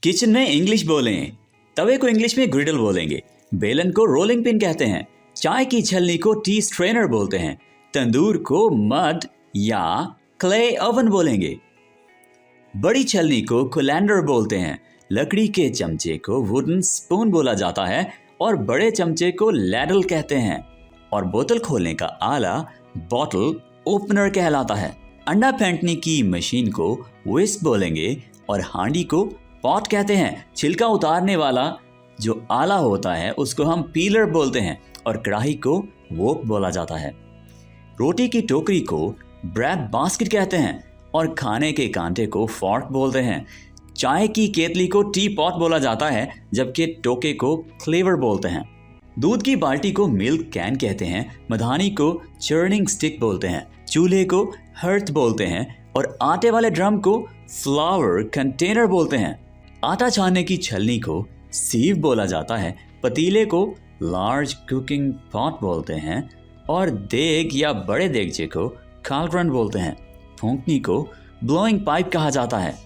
Kitchen में English बोलें। तवे को इंग्लिश में ग्रिडल बोलेंगे। बेलन को रोलिंग पिन कहते हैं। चाय की छलनी को टी स्ट्रेनर बोलते हैं। तंदूर को मड या क्ले ओवन बोलेंगे। बड़ी छलनी को कोलैंडर बोलते हैं। लकड़ी के चमचे को वुडन स्पून बोला जाता है और बड़े चमचे को लैडल कहते हैं। और बोतल खोलने का आला बॉटल ओपनर कहलाता है। अंडा फेंटने की मशीन को विस्क बोलेंगे और हांडी को पॉट कहते हैं। छिलका उतारने वाला जो आला होता है उसको हम पीलर बोलते हैं और कढ़ाई को वोक बोला जाता है। रोटी की टोकरी को ब्रेड बास्केट कहते हैं और खाने के कांटे को फॉर्क बोलते हैं। चाय की केतली को टी पॉट बोला जाता है जबकि टोके को क्लेवर बोलते हैं। दूध की बाल्टी को मिल्क कैन कहते हैं। मधानी को चर्निंग स्टिक बोलते हैं। चूल्हे को हर्थ बोलते हैं और आटे वाले ड्रम को फ्लावर कंटेनर बोलते हैं। आटा छानने की छलनी को सीव बोला जाता है। पतीले को लार्ज कुकिंग पॉट बोलते हैं और देग या बड़े देगचे को काल्ड्रन बोलते हैं। फूंकनी को ब्लोइंग पाइप कहा जाता है।